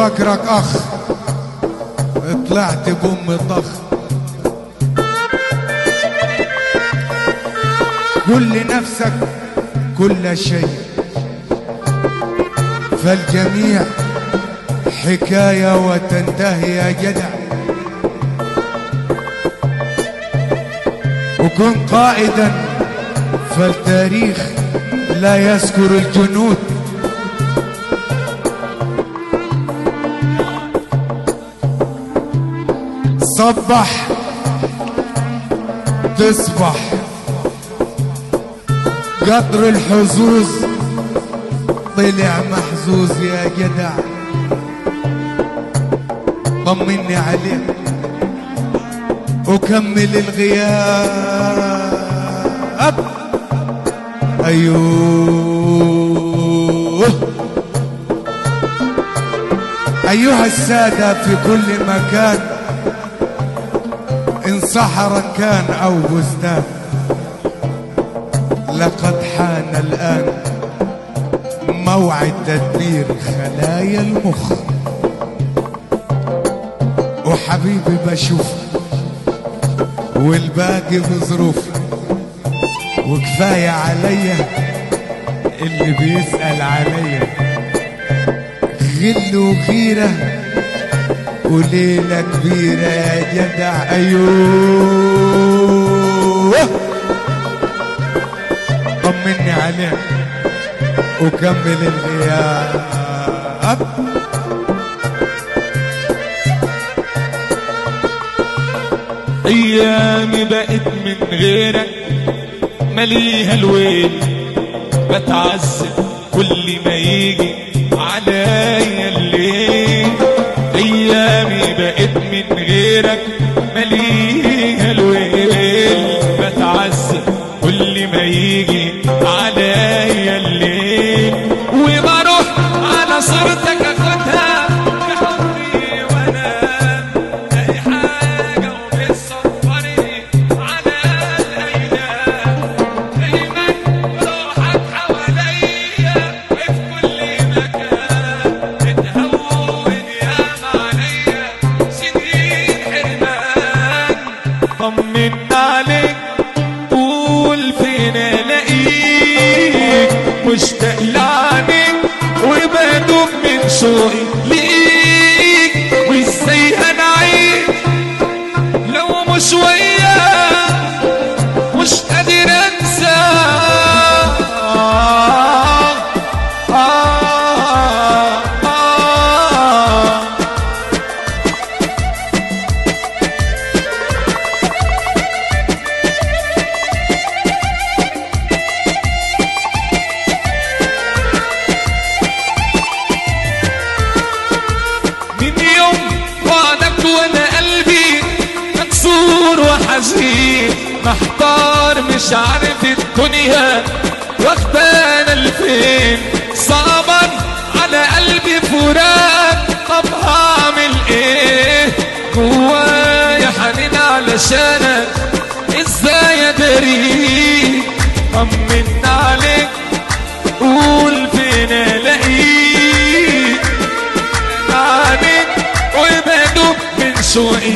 فاكرك اخ طلعت بام طخ. قل لنفسك كل شيء فالجميع حكاية وتنتهي يا جدع. وكن قائدا فالتاريخ لا يذكر الجنود. صبح تصبح قطر الحظوظ طلع محظوظ يا جدع. طمني عليك وكمل الغياب. أيوه أيها السادة في كل مكان، إن صحرا كان أو بستان، لقد حان الآن موعد تدبير خلايا المخ. وحبيبي بشوف والباقي بظروف، وكفاية عليا اللي بيسأل عليا. غل وغيرة وليلة كبيرة يا جدع. أيوه طمني عليك وكمل الغياب. ايامي بقت من غيرك مليها الويل، بتعذب كل ما يجي عليا الليل. ايامي بقت من غيرك مليها الويل، بتعذب كل ما يجي عليا الليل. وبروح على صورتك اخدها بحضني وانام، الاقي حاجه وبتصبرني على الايام. دايما روحك حواليا وفي كل مكان، بتهون ياما عليا سنين حرمان. طمن عليك قول فين الاقيك، مشتاق لعنيك وبدوب من شوقي ليك. وازاي هنعيش لو مش وياك، مش قادر انسى. وانا قلبي مكسور وحزين، محتار مش عارف الدنيا واخدانا لفين. صعبا على قلبي فراق، طب هعمل ايه؟ جوايا حنين علشانك ازاي اداريك. طمن عليك قول فين الاقيك، عليك وبدوب من شوقي.